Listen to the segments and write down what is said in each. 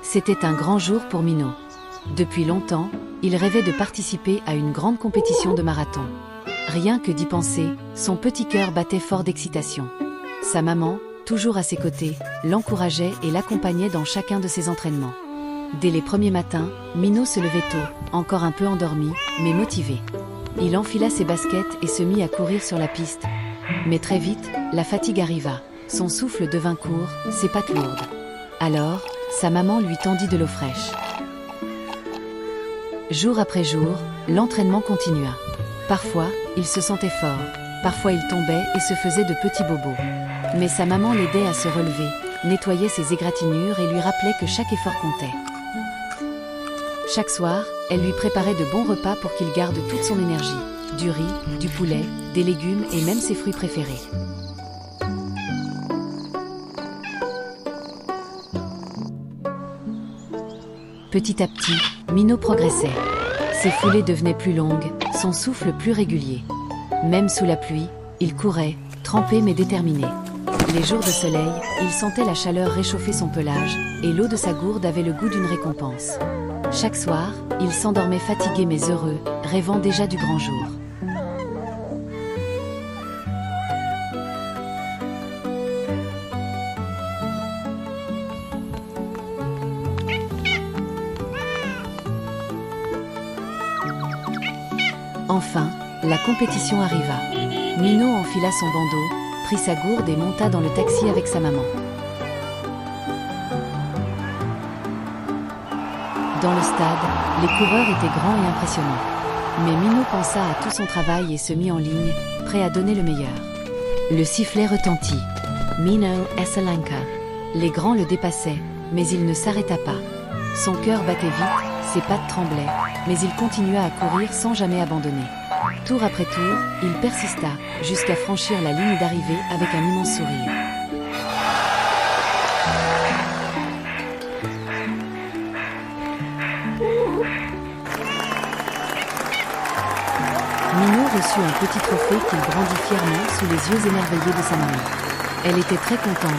C'était un grand jour pour Minot. Depuis longtemps, il rêvait de participer à une grande compétition de marathon. Rien que d'y penser, son petit cœur battait fort d'excitation. Sa maman, toujours à ses côtés, l'encourageait et l'accompagnait dans chacun de ses entraînements. Dès les premiers matins, Minot se levait tôt, encore un peu endormi, mais motivé. Il enfila ses baskets et se mit à courir sur la piste. Mais très vite, la fatigue arriva. Son souffle devint court, ses pattes lourdes. Alors, sa maman lui tendit de l'eau fraîche. Jour après jour, l'entraînement continua. Parfois, il se sentait fort, parfois il tombait et se faisait de petits bobos. Mais sa maman l'aidait à se relever, nettoyait ses égratignures et lui rappelait que chaque effort comptait. Chaque soir, elle lui préparait de bons repas pour qu'il garde toute son énergie. Du riz, du poulet, des légumes et même ses fruits préférés. Petit à petit, Minot progressait. Ses foulées devenaient plus longues, son souffle plus régulier. Même sous la pluie, il courait, trempé mais déterminé. Les jours de soleil, il sentait la chaleur réchauffer son pelage, et l'eau de sa gourde avait le goût d'une récompense. Chaque soir, il s'endormait fatigué mais heureux, rêvant déjà du grand jour. Enfin, la compétition arriva. Minot enfila son bandeau, prit sa gourde et monta dans le taxi avec sa maman. Dans le stade, les coureurs étaient grands et impressionnants. Mais Minot pensa à tout son travail et se mit en ligne, prêt à donner le meilleur. Le sifflet retentit. Minot Esselenka. Les grands le dépassaient, mais il ne s'arrêta pas. Son cœur battait vite, ses pattes tremblaient, mais il continua à courir sans jamais abandonner. Tour après tour, il persista, jusqu'à franchir la ligne d'arrivée avec un immense sourire. Minot reçut un petit trophée qu'il brandit fièrement sous les yeux émerveillés de sa maman. Elle était très contente,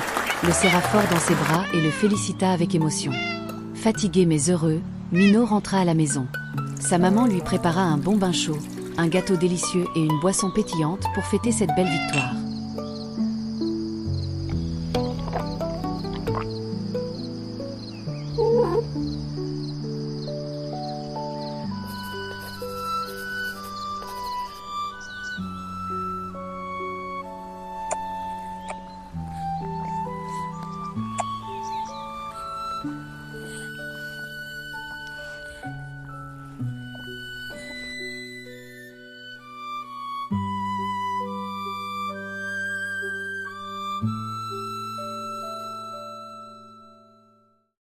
le serra fort dans ses bras et le félicita avec émotion. Fatigué mais heureux, Minot rentra à la maison. Sa maman lui prépara un bon bain chaud, un gâteau délicieux et une boisson pétillante pour fêter cette belle victoire.